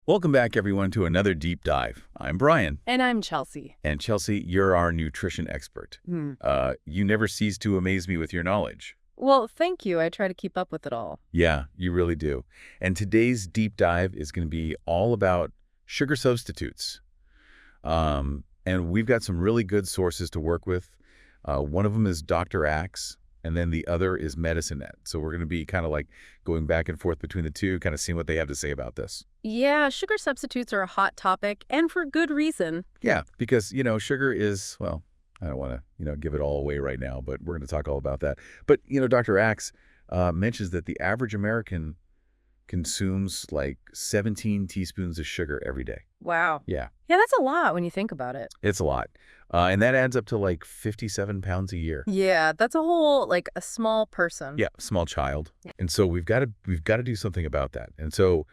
Welcome back, everyone, to another deep dive. I'm Brian. And I'm Chelsea. And Chelsea, you're our nutrition expert. Hmm. You never cease to amaze me with your knowledge. Well, thank you. I try to keep up with it all. Yeah, you really do. And today's deep dive is going to be all about sugar substitutes. And we've got some really good sources to work with. One of them is Dr. Axe, and then the other is Medicine Net. So we're going to be kind of like going back and forth between the two, kind of seeing what they have to say about this. Yeah, sugar substitutes are a hot topic, and for good reason. Yeah, because, sugar is, well, I don't want to, give it all away right now, but we're going to talk all about that. But, Dr. Axe mentions that the average American consumes like 17 teaspoons of sugar every day. Wow. Yeah. Yeah, that's a lot when you think about it. It's a lot. And that adds up to like 57 pounds a year. Yeah, that's a small person. Yeah, small child. And so we've got to do something about that. And so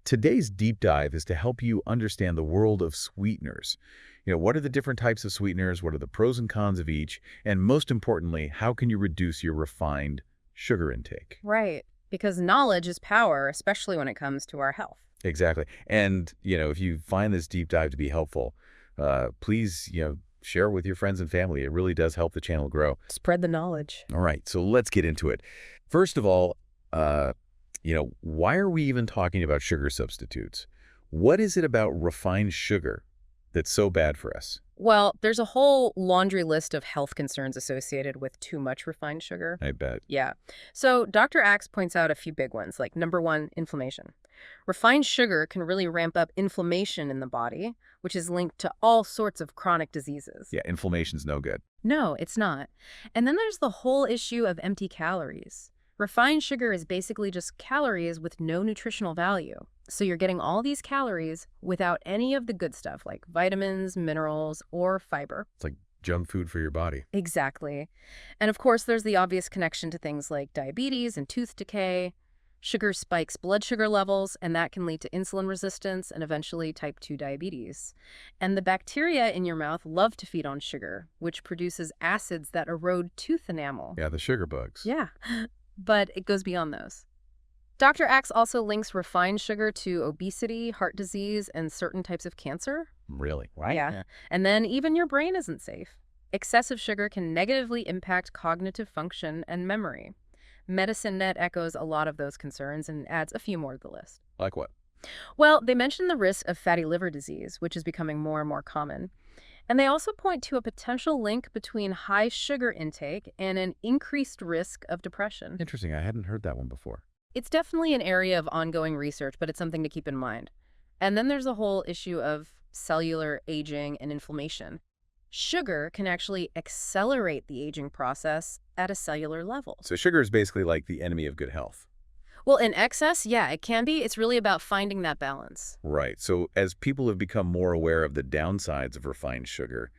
today's deep dive is to help you understand the world of sweeteners. What are the different types of sweeteners? What are the pros and cons of each? And most importantly, how can you reduce your refined sugar intake? Right, because knowledge is power, especially when it comes to our health. Exactly. And, if you find this deep dive to be helpful, please, share it with your friends and family. It really does help the channel grow. Spread the knowledge. All right, so let's get into it. First of all, why are we even talking about sugar substitutes? What is it about refined sugar that's so bad for us? Well, there's a whole laundry list of health concerns associated with too much refined sugar. I bet. Yeah. So Dr. Axe points out a few big ones, like number one, inflammation. Refined sugar can really ramp up inflammation in the body, which is linked to all sorts of chronic diseases. Yeah, inflammation's no good. No, it's not. And then there's the whole issue of empty calories. Refined sugar is basically just calories with no nutritional value. So you're getting all these calories without any of the good stuff like vitamins, minerals, or fiber. It's like junk food for your body. Exactly. And of course, there's the obvious connection to things like diabetes and tooth decay. Sugar spikes blood sugar levels, and that can lead to insulin resistance and eventually type 2 diabetes. And the bacteria in your mouth love to feed on sugar, which produces acids that erode tooth enamel. Yeah, the sugar bugs. Yeah, but it goes beyond those. Dr. Axe also links refined sugar to obesity, heart disease, and certain types of cancer. Really? Right? Yeah. And then even your brain isn't safe. Excessive sugar can negatively impact cognitive function and memory. Medicine Net echoes a lot of those concerns and adds a few more to the list. Like what? Well, they mention the risk of fatty liver disease, which is becoming more and more common. And they also point to a potential link between high sugar intake and an increased risk of depression. Interesting. I hadn't heard that one before. It's definitely an area of ongoing research, but it's something to keep in mind. And then there's the whole issue of cellular aging and inflammation. Sugar can actually accelerate the aging process at a cellular level. So sugar is basically like the enemy of good health. Well, in excess, yeah, it can be. It's really about finding that balance. Right. So as people have become more aware of the downsides of refined sugar,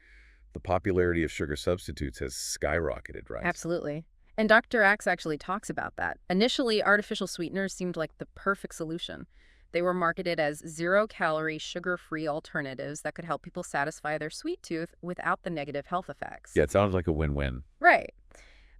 the popularity of sugar substitutes has skyrocketed, right? Absolutely. And Dr. Axe actually talks about that. Initially, artificial sweeteners seemed like the perfect solution. They were marketed as zero-calorie, sugar-free alternatives that could help people satisfy their sweet tooth without the negative health effects. Yeah, it sounds like a win-win. Right.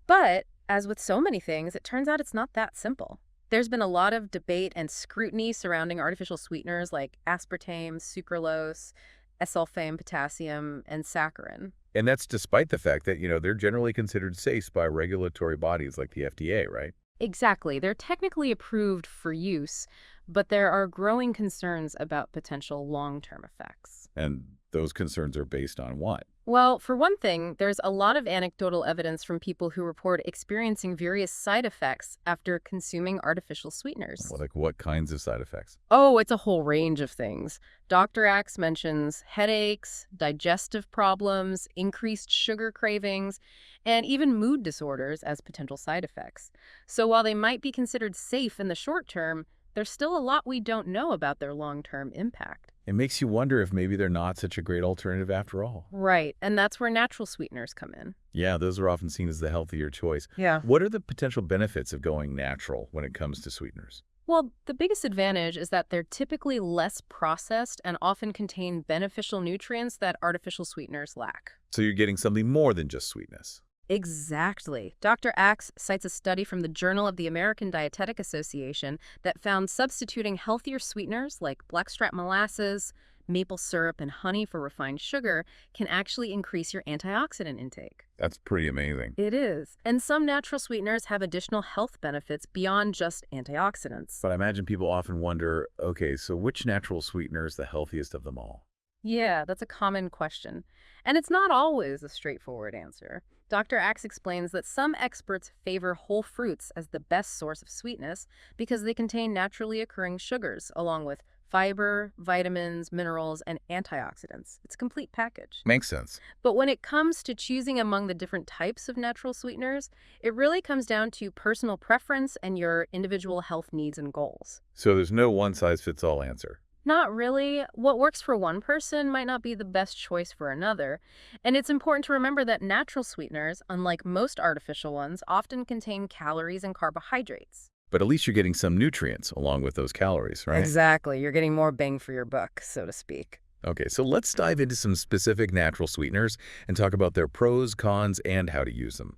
But, as with so many things, it turns out it's not that simple. There's been a lot of debate and scrutiny surrounding artificial sweeteners like aspartame, sucralose, S-sulfame, potassium, and saccharin. And that's despite the fact that, they're generally considered safe by regulatory bodies like the FDA, right? Exactly. They're technically approved for use, but there are growing concerns about potential long-term effects. And those concerns are based on what? Well, for one thing, there's a lot of anecdotal evidence from people who report experiencing various side effects after consuming artificial sweeteners. Well, like what kinds of side effects? Oh, it's a whole range of things. Dr. Axe mentions headaches, digestive problems, increased sugar cravings, and even mood disorders as potential side effects. So while they might be considered safe in the short term, there's still a lot we don't know about their long-term impact. It makes you wonder if maybe they're not such a great alternative after all. Right, and that's where natural sweeteners come in. Yeah, those are often seen as the healthier choice. Yeah. What are the potential benefits of going natural when it comes to sweeteners? Well, the biggest advantage is that they're typically less processed and often contain beneficial nutrients that artificial sweeteners lack. So you're getting something more than just sweetness. Exactly. Dr. Axe cites a study from the Journal of the American Dietetic Association that found substituting healthier sweeteners like blackstrap molasses, maple syrup, and honey for refined sugar can actually increase your antioxidant intake. That's pretty amazing. It is. And some natural sweeteners have additional health benefits beyond just antioxidants. But I imagine people often wonder, okay, so which natural sweetener is the healthiest of them all? Yeah, that's a common question. And it's not always a straightforward answer. Dr. Axe explains that some experts favor whole fruits as the best source of sweetness because they contain naturally occurring sugars, along with fiber, vitamins, minerals, and antioxidants. It's a complete package. Makes sense. But when it comes to choosing among the different types of natural sweeteners, it really comes down to personal preference and your individual health needs and goals. So there's no one-size-fits-all answer. Not really. What works for one person might not be the best choice for another. And it's important to remember that natural sweeteners, unlike most artificial ones, often contain calories and carbohydrates. But at least you're getting some nutrients along with those calories, right? Exactly. You're getting more bang for your buck, so to speak. Okay, so let's dive into some specific natural sweeteners and talk about their pros, cons, and how to use them.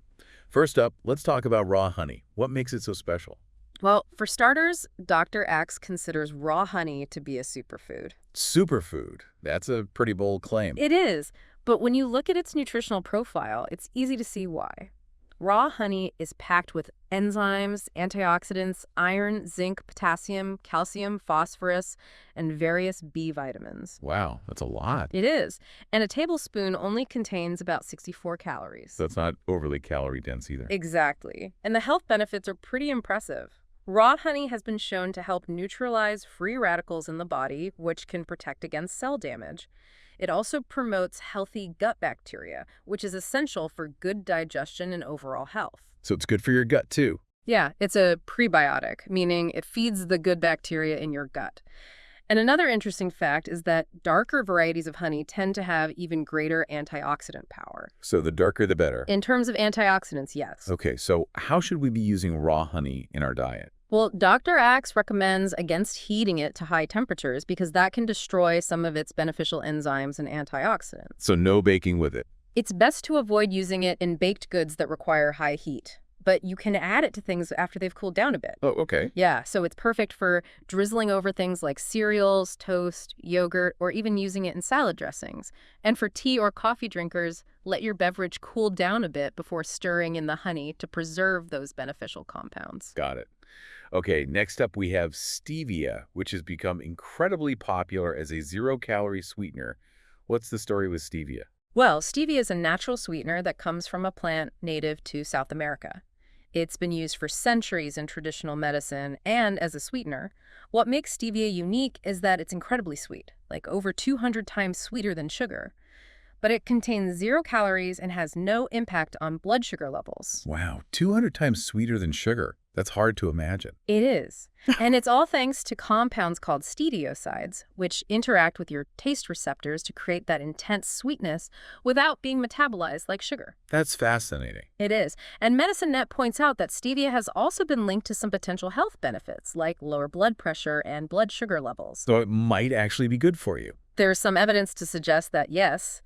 First up, let's talk about raw honey. What makes it so special? Well, for starters, Dr. Axe considers raw honey to be a superfood. Superfood. That's a pretty bold claim. It is, but when you look at its nutritional profile, it's easy to see why. Raw honey is packed with enzymes, antioxidants, iron, zinc, potassium, calcium, phosphorus, and various B vitamins. Wow, that's a lot. It is, and a tablespoon only contains about 64 calories. So it's not overly calorie dense either. Exactly, and the health benefits are pretty impressive. Raw honey has been shown to help neutralize free radicals in the body, which can protect against cell damage. It also promotes healthy gut bacteria, which is essential for good digestion and overall health. So it's good for your gut too. Yeah, it's a prebiotic, meaning it feeds the good bacteria in your gut. And another interesting fact is that darker varieties of honey tend to have even greater antioxidant power. So the darker the better. In terms of antioxidants, yes. Okay, so how should we be using raw honey in our diet? Well, Dr. Axe recommends against heating it to high temperatures because that can destroy some of its beneficial enzymes and antioxidants. So no baking with it. It's best to avoid using it in baked goods that require high heat, but you can add it to things after they've cooled down a bit. Oh, okay. Yeah, so it's perfect for drizzling over things like cereals, toast, yogurt, or even using it in salad dressings. And for tea or coffee drinkers, let your beverage cool down a bit before stirring in the honey to preserve those beneficial compounds. Got it. Okay, next up we have stevia, which has become incredibly popular as a zero-calorie sweetener. What's the story with stevia? Well, stevia is a natural sweetener that comes from a plant native to South America. It's been used for centuries in traditional medicine and as a sweetener. What makes stevia unique is that it's incredibly sweet, like over 200 times sweeter than sugar. But it contains 0 calories and has no impact on blood sugar levels. Wow, 200 times sweeter than sugar. That's hard to imagine. It is. And it's all thanks to compounds called stereosides, which interact with your taste receptors to create that intense sweetness without being metabolized like sugar. That's fascinating. It is. And Medicine Net points out that stevia has also been linked to some potential health benefits, like lower blood pressure and blood sugar levels. So it might actually be good for you. There's some evidence to suggest that yes.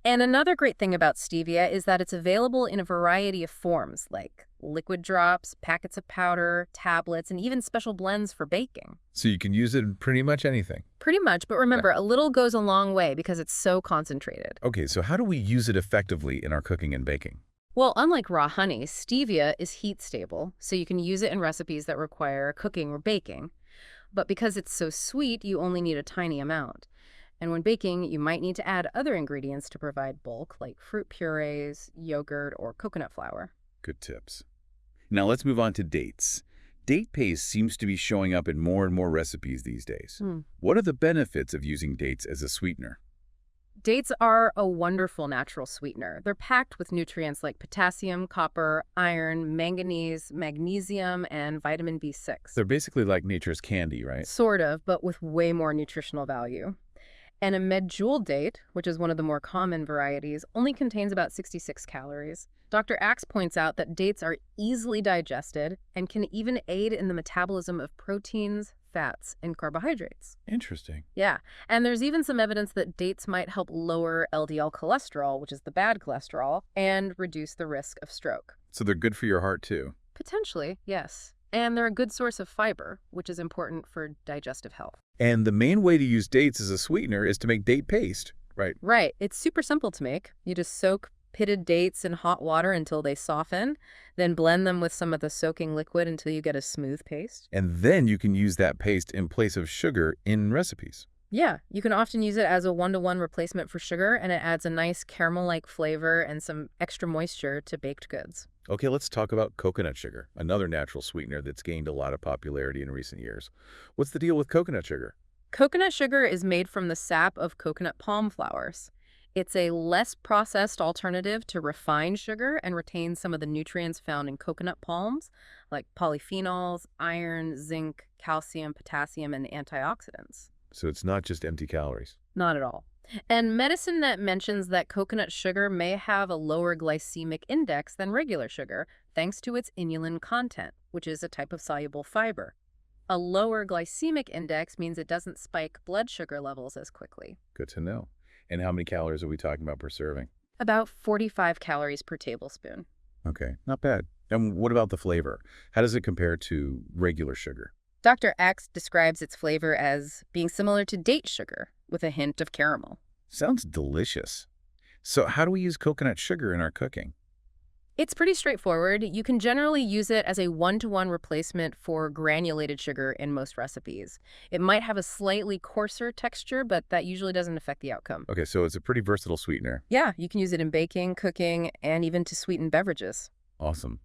And another great thing about stevia is that it's available in a variety of forms, like liquid drops, packets of powder, tablets, and even special blends for baking. So you can use it in pretty much anything. Pretty much, but remember, a little goes a long way because it's so concentrated. Okay, so how do we use it effectively in our cooking and baking? Well, unlike raw honey, stevia is heat stable, so you can use it in recipes that require cooking or baking. But because it's so sweet, you only need a tiny amount. And when baking, you might need to add other ingredients to provide bulk, like fruit purees, yogurt, or coconut flour. Good tips. Now let's move on to dates. Date paste seems to be showing up in more and more recipes these days. What are the benefits of using dates as a sweetener? Dates are a wonderful natural sweetener. They're packed with nutrients like potassium, copper, iron, manganese, magnesium, and vitamin B6. They're basically like nature's candy, right? Sort of, but with way more nutritional value. And a medjool date, which is one of the more common varieties, only contains about 66 calories. Dr. Axe points out that dates are easily digested and can even aid in the metabolism of proteins, fats, and carbohydrates. Interesting. Yeah, and there's even some evidence that dates might help lower LDL cholesterol, which is the bad cholesterol, and reduce the risk of stroke. So they're good for your heart, too. Potentially, yes. And they're a good source of fiber, which is important for digestive health. And the main way to use dates as a sweetener is to make date paste, right? Right. It's super simple to make. You just soak pitted dates in hot water until they soften, then blend them with some of the soaking liquid until you get a smooth paste. And then you can use that paste in place of sugar in recipes. Yeah, you can often use it as a one-to-one replacement for sugar, and it adds a nice caramel-like flavor and some extra moisture to baked goods. Okay, let's talk about coconut sugar, another natural sweetener that's gained a lot of popularity in recent years. What's the deal with coconut sugar? Coconut sugar is made from the sap of coconut palm flowers. It's a less processed alternative to refined sugar and retains some of the nutrients found in coconut palms, like polyphenols, iron, zinc, calcium, potassium, and antioxidants. So it's not just empty calories. Not at all. And medicine that mentions that coconut sugar may have a lower glycemic index than regular sugar, thanks to its inulin content, which is a type of soluble fiber. A lower glycemic index means it doesn't spike blood sugar levels as quickly. Good to know. And how many calories are we talking about per serving? About 45 calories per tablespoon. Okay, not bad. And what about the flavor? How does it compare to regular sugar? Dr. X describes its flavor as being similar to date sugar, with a hint of caramel. Sounds delicious. So how do we use coconut sugar in our cooking? It's pretty straightforward. You can generally use it as a one-to-one replacement for granulated sugar in most recipes. It might have a slightly coarser texture, but that usually doesn't affect the outcome. Okay, so it's a pretty versatile sweetener. Yeah, you can use it in baking, cooking, and even to sweeten beverages. Awesome.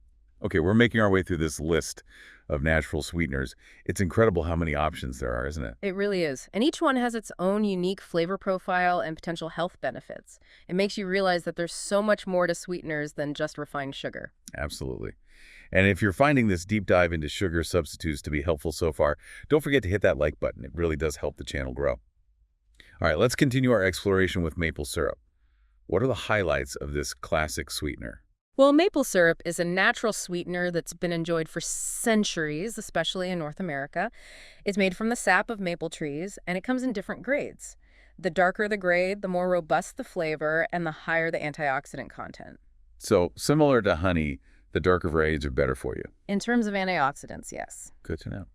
Okay, we're making our way through this list of natural sweeteners. It's incredible how many options there are, isn't it? It really is. And each one has its own unique flavor profile and potential health benefits. It makes you realize that there's so much more to sweeteners than just refined sugar. Absolutely. And if you're finding this deep dive into sugar substitutes to be helpful so far, don't forget to hit that like button. It really does help the channel grow. All right, let's continue our exploration with maple syrup. What are the highlights of this classic sweetener? Well, maple syrup is a natural sweetener that's been enjoyed for centuries, especially in North America. It's made from the sap of maple trees, and it comes in different grades. The darker the grade, the more robust the flavor, and the higher the antioxidant content. So, similar to honey, the darker varieties are better for you. In terms of antioxidants, yes. Good to know.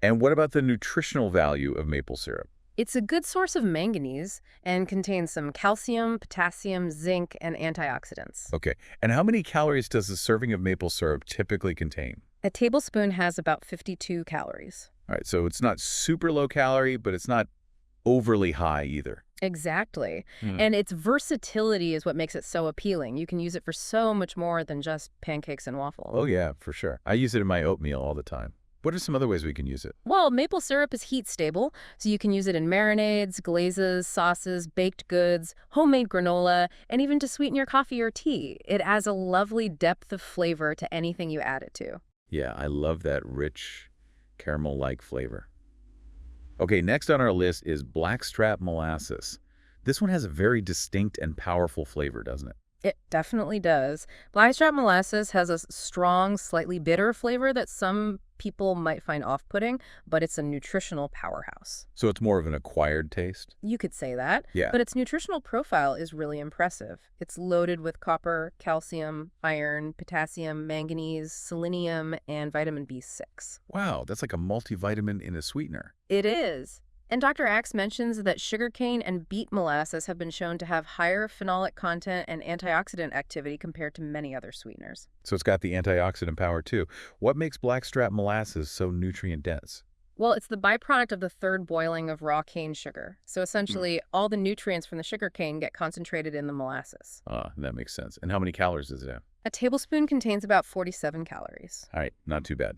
And what about the nutritional value of maple syrup? It's a good source of manganese and contains some calcium, potassium, zinc, and antioxidants. Okay, and how many calories does a serving of maple syrup typically contain? A tablespoon has about 52 calories. All right, so it's not super low calorie, but it's not overly high either. Exactly. And its versatility is what makes it so appealing. You can use it for so much more than just pancakes and waffles. Oh yeah, for sure. I use it in my oatmeal all the time. What are some other ways we can use it? Well, maple syrup is heat stable, so you can use it in marinades, glazes, sauces, baked goods, homemade granola, and even to sweeten your coffee or tea. It adds a lovely depth of flavor to anything you add it to. Yeah, I love that rich caramel-like flavor. Okay, next on our list is blackstrap molasses. This one has a very distinct and powerful flavor, doesn't it? It definitely does. Blackstrap molasses has a strong, slightly bitter flavor that some people might find off-putting, but it's a nutritional powerhouse. So it's more of an acquired taste? You could say that, Yeah. but its nutritional profile is really impressive. It's loaded with copper, calcium, iron, potassium, manganese, selenium, and vitamin B6. Wow, that's like a multivitamin in a sweetener. It is. And Dr. Axe mentions that sugarcane and beet molasses have been shown to have higher phenolic content and antioxidant activity compared to many other sweeteners. So it's got the antioxidant power too. What makes blackstrap molasses so nutrient dense? Well, it's the byproduct of the third boiling of raw cane sugar. So essentially, all the nutrients from the sugarcane get concentrated in the molasses. That makes sense. And how many calories does it have? A tablespoon contains about 47 calories. All right, not too bad.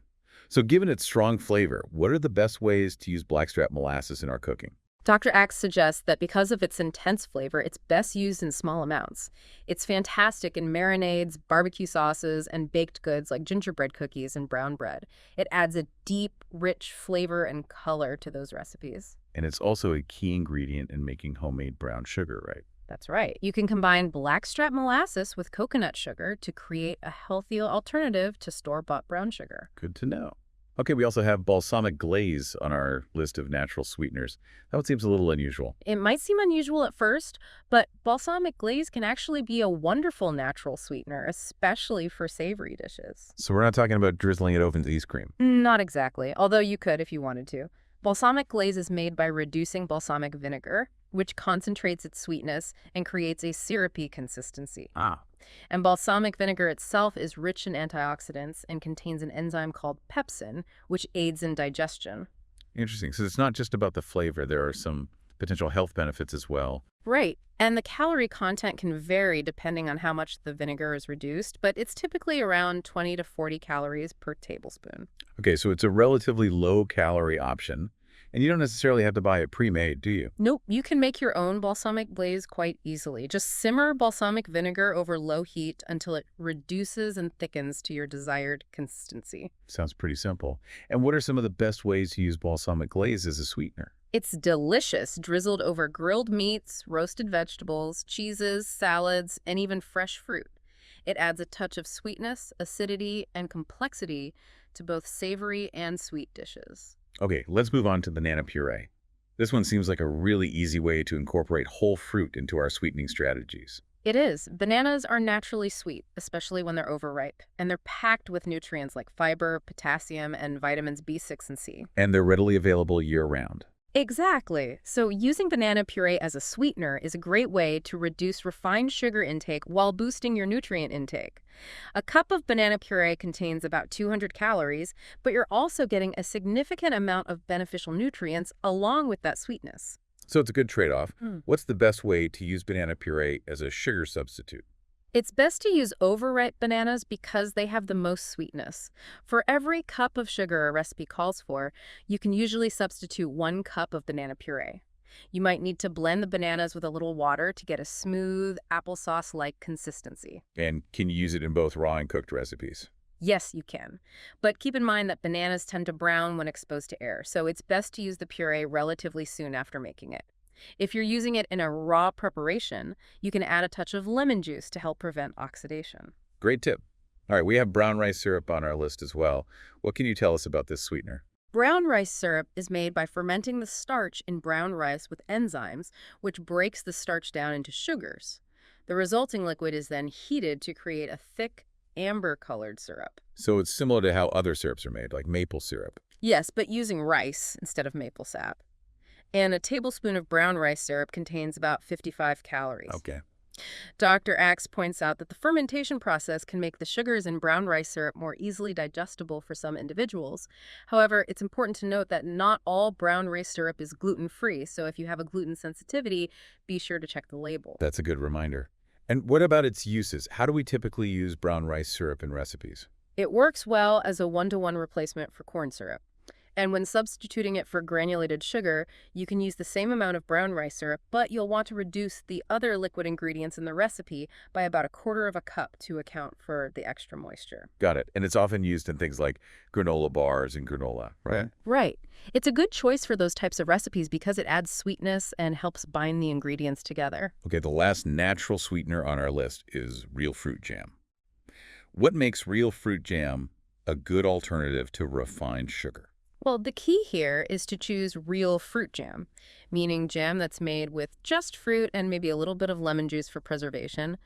So given its strong flavor, what are the best ways to use blackstrap molasses in our cooking? Dr. Axe suggests that because of its intense flavor, it's best used in small amounts. It's fantastic in marinades, barbecue sauces, and baked goods like gingerbread cookies and brown bread. It adds a deep, rich flavor and color to those recipes. And it's also a key ingredient in making homemade brown sugar, right? That's right. You can combine blackstrap molasses with coconut sugar to create a healthy alternative to store-bought brown sugar. Good to know. Okay, we also have balsamic glaze on our list of natural sweeteners. That one seems a little unusual. It might seem unusual at first, but balsamic glaze can actually be a wonderful natural sweetener, especially for savory dishes. So we're not talking about drizzling it over into ice cream. Not exactly, although you could if you wanted to. Balsamic glaze is made by reducing balsamic vinegar, which concentrates its sweetness and creates a syrupy consistency. Ah, And balsamic vinegar itself is rich in antioxidants and contains an enzyme called pepsin, which aids in digestion. interesting. So it's not just about the flavor. There are some potential health benefits as well. Right. And the calorie content can vary depending on how much the vinegar is reduced, but it's typically around 20 to 40 calories per tablespoon. Okay, so it's a relatively low-calorie option, and you don't necessarily have to buy it pre-made, do you? Nope, you can make your own balsamic glaze quite easily. Just simmer balsamic vinegar over low heat until it reduces and thickens to your desired consistency. Sounds pretty simple. And what are some of the best ways to use balsamic glaze as a sweetener? It's delicious, drizzled over grilled meats, roasted vegetables, cheeses, salads, and even fresh fruit. It adds a touch of sweetness, acidity, and complexity to both savory and sweet dishes. Okay, let's move on to banana puree. This one seems like a really easy way to incorporate whole fruit into our sweetening strategies. It is. Bananas are naturally sweet, especially when they're overripe, and they're packed with nutrients like fiber, potassium, and vitamins B6 and C. And they're readily available year-round. Exactly. So using banana puree as a sweetener is a great way to reduce refined sugar intake while boosting your nutrient intake. A cup of banana puree contains about 200 calories, but you're also getting a significant amount of beneficial nutrients along with that sweetness. So it's a good trade-off. Hmm. What's the best way to use banana puree as a sugar substitute? It's best to use overripe bananas because they have the most sweetness. For every cup of sugar a recipe calls for, you can usually substitute 1 cup of banana puree. You might need to blend the bananas with a little water to get a smooth, applesauce-like consistency. And can you use it in both raw and cooked recipes? Yes, you can. But keep in mind that bananas tend to brown when exposed to air, so it's best to use the puree relatively soon after making it. If you're using it in a raw preparation, you can add a touch of lemon juice to help prevent oxidation. Great tip. All right, we have brown rice syrup on our list as well. What can you tell us about this sweetener? Brown rice syrup is made by fermenting the starch in brown rice with enzymes, which breaks the starch down into sugars. The resulting liquid is then heated to create a thick, amber-colored syrup. So it's similar to how other syrups are made, like maple syrup. Yes, but using rice instead of maple sap. And a tablespoon of brown rice syrup contains about 55 calories. Okay. Dr. Axe points out that the fermentation process can make the sugars in brown rice syrup more easily digestible for some individuals. However, it's important to note that not all brown rice syrup is gluten-free, so if you have a gluten sensitivity, be sure to check the label. That's a good reminder. And what about its uses? How do we typically use brown rice syrup in recipes? It works well as a one-to-one replacement for corn syrup. And when substituting it for granulated sugar, you can use the same amount of brown rice syrup, but you'll want to reduce the other liquid ingredients in the recipe by about 1/4 cup to account for the extra moisture. Got it. And it's often used in things like granola bars and granola, right? Right. It's a good choice for those types of recipes because it adds sweetness and helps bind the ingredients together. Okay, the last natural sweetener on our list is real fruit jam. What makes real fruit jam a good alternative to refined sugar? Well, the key here is to choose real fruit jam, meaning jam that's made with just fruit and maybe a little bit of lemon juice for preservation.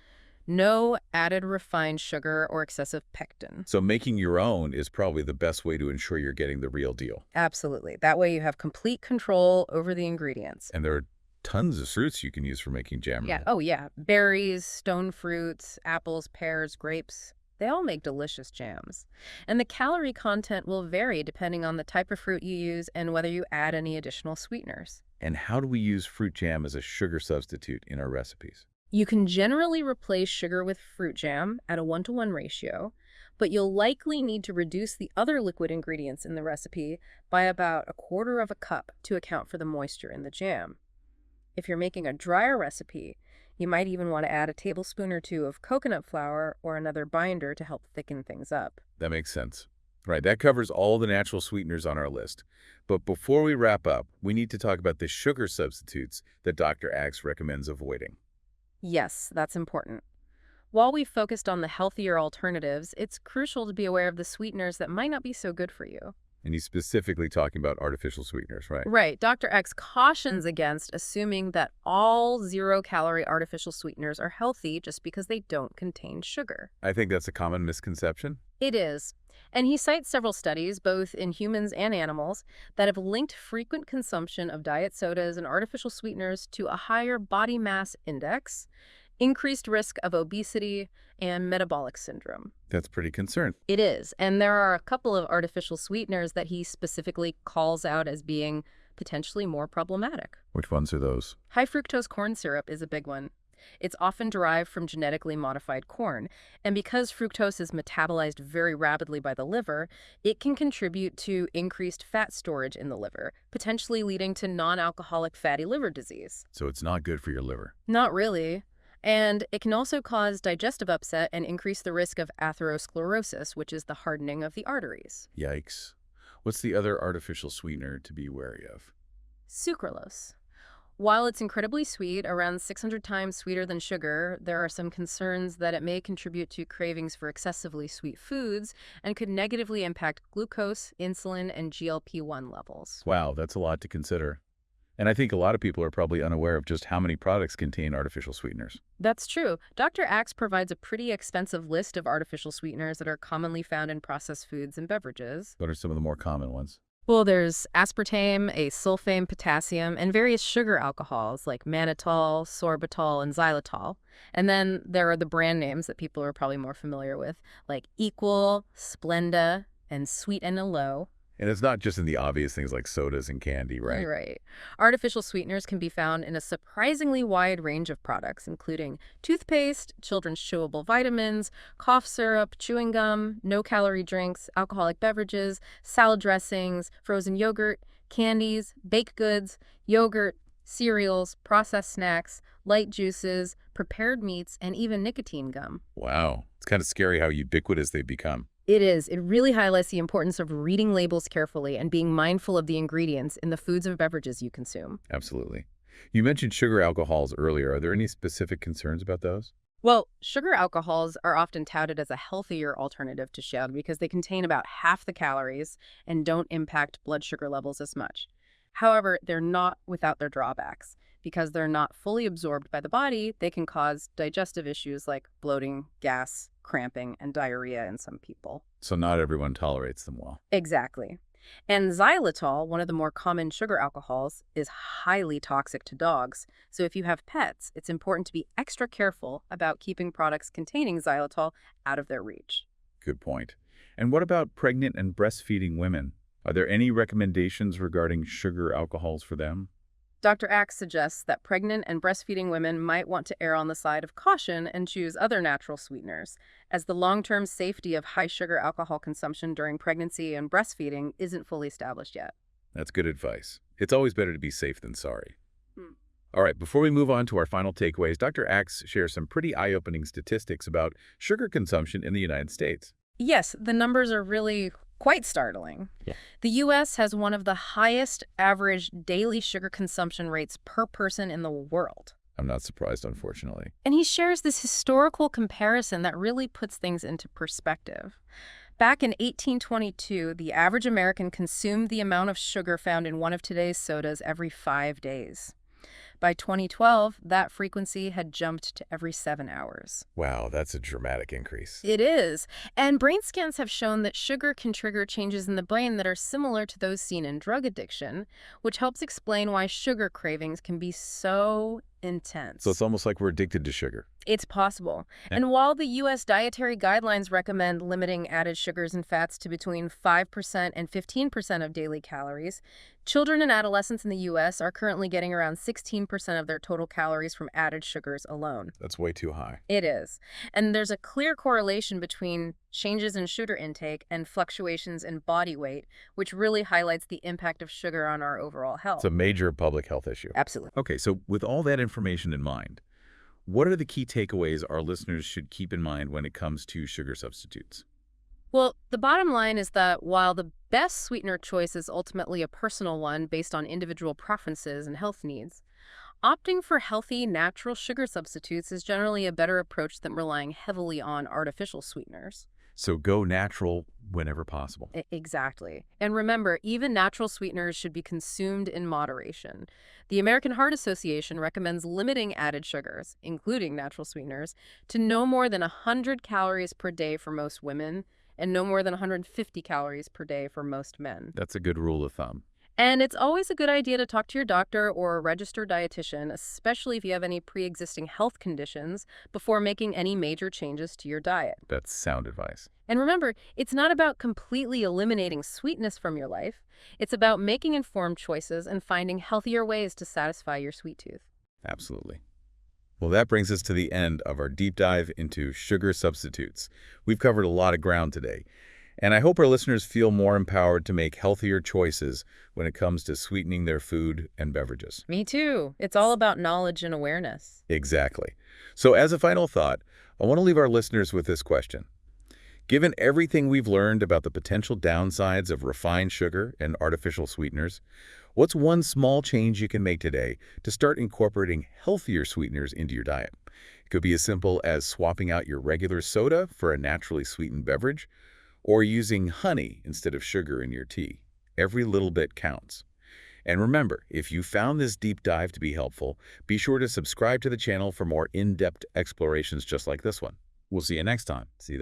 No added refined sugar or excessive pectin. So making your own is probably the best way to ensure you're getting the real deal. Absolutely. That way you have complete control over the ingredients. And there are tons of fruits you can use for making jam. Yeah. Oh, yeah. Berries, stone fruits, apples, pears, grapes. They all make delicious jams. And the calorie content will vary depending on the type of fruit you use and whether you add any additional sweeteners. And how do we use fruit jam as a sugar substitute in our recipes? You can generally replace sugar with fruit jam at a 1-to-1 ratio, but you'll likely need to reduce the other liquid ingredients in the recipe by about 1/4 cup to account for the moisture in the jam. If you're making a drier recipe, you might even want to add a tablespoon or 2 of coconut flour or another binder to help thicken things up. That makes sense. Right, that covers all the natural sweeteners on our list. But before we wrap up, we need to talk about the sugar substitutes that Dr. Axe recommends avoiding. Yes, that's important. While we focused on the healthier alternatives, it's crucial to be aware of the sweeteners that might not be so good for you. And he's specifically talking about artificial sweeteners, right? Right. Dr. X cautions against assuming that all zero-calorie artificial sweeteners are healthy just because they don't contain sugar. I think that's a common misconception. It is. And he cites several studies, both in humans and animals, that have linked frequent consumption of diet sodas and artificial sweeteners to a higher body mass index, increased risk of obesity, and metabolic syndrome. That's pretty concerning. It is. And there are a couple of artificial sweeteners that he specifically calls out as being potentially more problematic. Which ones are those? High fructose corn syrup is a big one. It's often derived from genetically modified corn, and because fructose is metabolized very rapidly by the liver, it can contribute to increased fat storage in the liver, potentially leading to non-alcoholic fatty liver disease. So it's not good for your liver. Not really. And it can also cause digestive upset and increase the risk of atherosclerosis, which is the hardening of the arteries. Yikes. What's the other artificial sweetener to be wary of? Sucralose. While it's incredibly sweet, around 600 times sweeter than sugar, there are some concerns that it may contribute to cravings for excessively sweet foods and could negatively impact glucose, insulin, and GLP-1 levels. Wow, that's a lot to consider. And I think a lot of people are probably unaware of just how many products contain artificial sweeteners. That's true. Dr. Axe provides a pretty expensive list of artificial sweeteners that are commonly found in processed foods and beverages. What are some of the more common ones? Well, there's aspartame, acesulfame, potassium, and various sugar alcohols like mannitol, sorbitol, and xylitol. And then there are the brand names that people are probably more familiar with, like Equal, Splenda, and Sweet and Low. And it's not just in the obvious things like sodas and candy, right? Right. Artificial sweeteners can be found in a surprisingly wide range of products, including toothpaste, children's chewable vitamins, cough syrup, chewing gum, no-calorie drinks, alcoholic beverages, salad dressings, frozen yogurt, candies, baked goods, yogurt, cereals, processed snacks, light juices, prepared meats, and even nicotine gum. Wow. It's kind of scary how ubiquitous they've become. It is. It really highlights the importance of reading labels carefully and being mindful of the ingredients in the foods and beverages you consume. Absolutely. You mentioned sugar alcohols earlier. Are there any specific concerns about those? Well, sugar alcohols are often touted as a healthier alternative to sugar because they contain about half the calories and don't impact blood sugar levels as much. However, they're not without their drawbacks. Because they're not fully absorbed by the body, they can cause digestive issues like bloating, gas, cramping, and diarrhea in some people. So not everyone tolerates them well. Exactly. And xylitol, one of the more common sugar alcohols, is highly toxic to dogs. So if you have pets, it's important to be extra careful about keeping products containing xylitol out of their reach. Good point. And what about pregnant and breastfeeding women? Are there any recommendations regarding sugar alcohols for them? Dr. Axe suggests that pregnant and breastfeeding women might want to err on the side of caution and choose other natural sweeteners, as the long-term safety of high sugar alcohol consumption during pregnancy and breastfeeding isn't fully established yet. That's good advice. It's always better to be safe than sorry. All right, before we move on to our final takeaways, Dr. Axe shares some pretty eye-opening statistics about sugar consumption in the United States. Yes, the numbers are really quite startling. Yeah. The U.S. has one of the highest average daily sugar consumption rates per person in the world. I'm not surprised, unfortunately. And he shares this historical comparison that really puts things into perspective. Back in 1822, the average American consumed the amount of sugar found in one of today's sodas every 5 days. By 2012, that frequency had jumped to every 7 hours. Wow, that's a dramatic increase. It is. And brain scans have shown that sugar can trigger changes in the brain that are similar to those seen in drug addiction, which helps explain why sugar cravings can be so intense. So it's almost like we're addicted to sugar. It's possible. Yeah. And while the U.S. dietary guidelines recommend limiting added sugars and fats to between 5% and 15% of daily calories, children and adolescents in the U.S. are currently getting around 16% of their total calories from added sugars alone. That's way too high. It is. And there's a clear correlation between changes in sugar intake and fluctuations in body weight, which really highlights the impact of sugar on our overall health. It's a major public health issue. Absolutely. Okay, so with all that information in mind, what are the key takeaways our listeners should keep in mind when it comes to sugar substitutes? Well, the bottom line is that while the best sweetener choice is ultimately a personal one based on individual preferences and health needs, opting for healthy, natural sugar substitutes is generally a better approach than relying heavily on artificial sweeteners. So go natural whenever possible. Exactly. And remember, even natural sweeteners should be consumed in moderation. The American Heart Association recommends limiting added sugars, including natural sweeteners, to no more than 100 calories per day for most women and no more than 150 calories per day for most men. That's a good rule of thumb. And it's always a good idea to talk to your doctor or a registered dietitian, especially if you have any pre-existing health conditions, before making any major changes to your diet. That's sound advice. And remember, it's not about completely eliminating sweetness from your life. It's about making informed choices and finding healthier ways to satisfy your sweet tooth. Absolutely. Well, that brings us to the end of our deep dive into sugar substitutes. We've covered a lot of ground today, and I hope our listeners feel more empowered to make healthier choices when it comes to sweetening their food and beverages. Me too. It's all about knowledge and awareness. Exactly. So as a final thought, I want to leave our listeners with this question. Given everything we've learned about the potential downsides of refined sugar and artificial sweeteners, what's one small change you can make today to start incorporating healthier sweeteners into your diet? It could be as simple as swapping out your regular soda for a naturally sweetened beverage, or using honey instead of sugar in your tea. Every little bit counts. And remember, if you found this deep dive to be helpful, be sure to subscribe to the channel for more in-depth explorations just like this one. We'll see you next time. See you then.